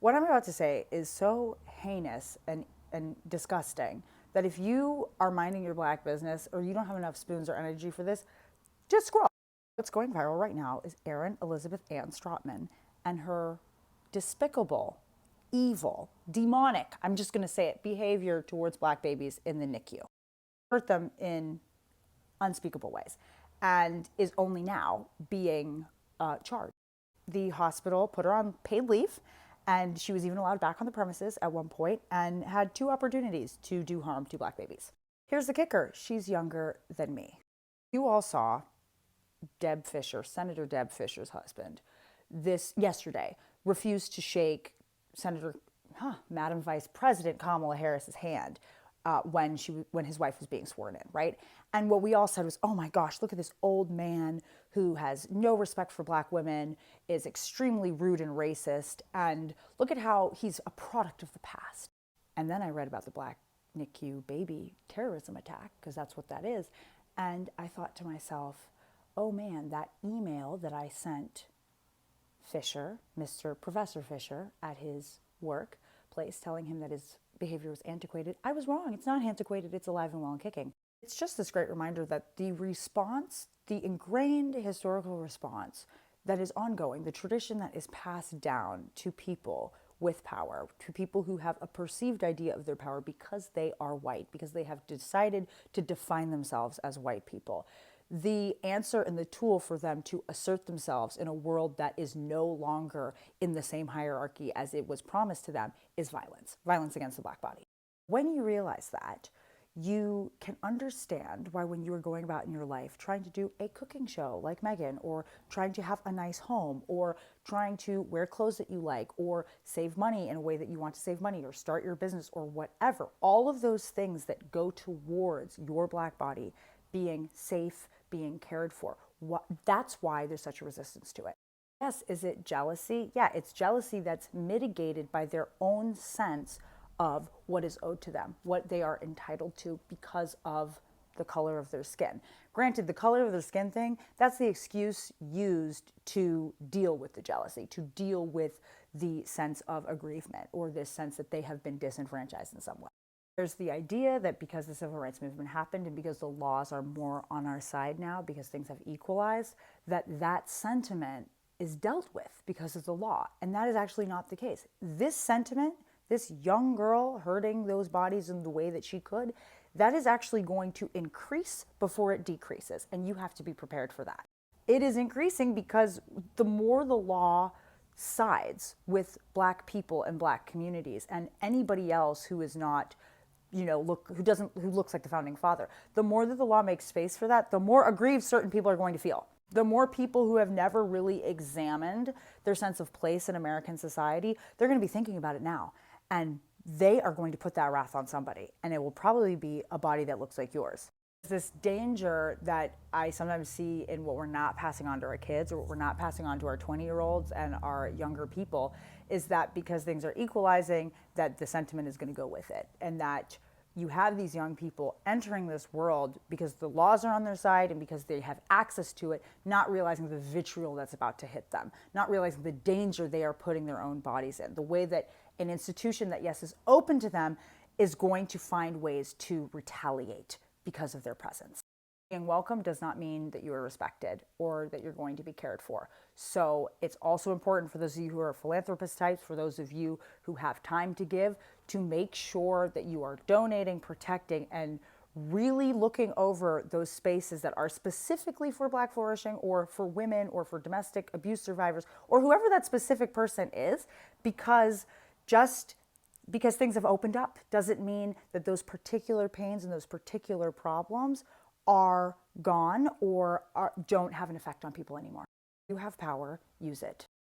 What I'm about to say is so heinous and disgusting that if you are minding your black business or you don't have enough spoons or energy for this, just scroll. What's going viral right now is Erin Elizabeth Ann Strotman and her despicable, evil, demonic, I'm just going to say it, behavior towards black babies in the NICU. Hurt them in unspeakable ways and is only now being charged. The hospital put her on paid leave, and she was even allowed back on the premises at one point and had 2 opportunities to do harm to black babies. Here's the kicker. She's younger than me. You all saw Deb Fischer, Senator Deb Fischer's husband, this yesterday refused to shake Madam Vice President Kamala Harris's hand when his wife was being sworn in, right? And what we all said was, oh my gosh, look at this old man who has no respect for black women, is extremely rude and racist, and look at how he's a product of the past. And then I read about the black NICU baby terrorism attack, because that's what that is, and I thought to myself, oh man, that email that I sent Fisher, Professor Fisher, at his workplace, telling him that his behavior was antiquated, I was wrong. It's not antiquated, it's alive and well and kicking. It's just this great reminder that the response, the ingrained historical response that is ongoing, the tradition that is passed down to people with power, to people who have a perceived idea of their power because they are white, because they have decided to define themselves as white people. The answer and the tool for them to assert themselves in a world that is no longer in the same hierarchy as it was promised to them is violence against the black body. When you realize that, you can understand why when you are going about in your life trying to do a cooking show like Megan, or trying to have a nice home, or trying to wear clothes that you like, or save money in a way that you want to save money, or start your business, or whatever, all of those things that go towards your black body being safe, being cared for. That's why there's such a resistance to it. Yes, is it jealousy? Yeah, it's jealousy that's mitigated by their own sense of what is owed to them, what they are entitled to because of the color of their skin. Granted, the color of their skin thing, that's the excuse used to deal with the jealousy, to deal with the sense of aggrievement, or this sense that they have been disenfranchised in some way. There's the idea that because the civil rights movement happened and because the laws are more on our side now, because things have equalized, that sentiment is dealt with because of the law. And that is actually not the case. This sentiment, this young girl hurting those bodies in the way that she could, that is actually going to increase before it decreases. And you have to be prepared for that. It is increasing because the more the law sides with black people and black communities and anybody else who is not, who looks like the founding father, the more that the law makes space for that, the more aggrieved certain people are going to feel. The more people who have never really examined their sense of place in American society, they're going to be thinking about it now. And they are going to put that wrath on somebody. And it will probably be a body that looks like yours. This danger that I sometimes see in what we're not passing on to our kids, or what we're not passing on to our 20-year-olds and our younger people, is that because things are equalizing, that the sentiment is going to go with it. And that you have these young people entering this world because the laws are on their side and because they have access to it, not realizing the vitriol that's about to hit them, not realizing the danger they are putting their own bodies in, the way that an institution that, yes, is open to them is going to find ways to retaliate because of their presence. Being welcome does not mean that you are respected or that you're going to be cared for. So it's also important for those of you who are philanthropist types, for those of you who have time to give, to make sure that you are donating, protecting, and really looking over those spaces that are specifically for black flourishing, or for women, or for domestic abuse survivors, or whoever that specific person is, because just because things have opened up doesn't mean that those particular pains and those particular problems are gone or don't have an effect on people anymore. You have power, use it.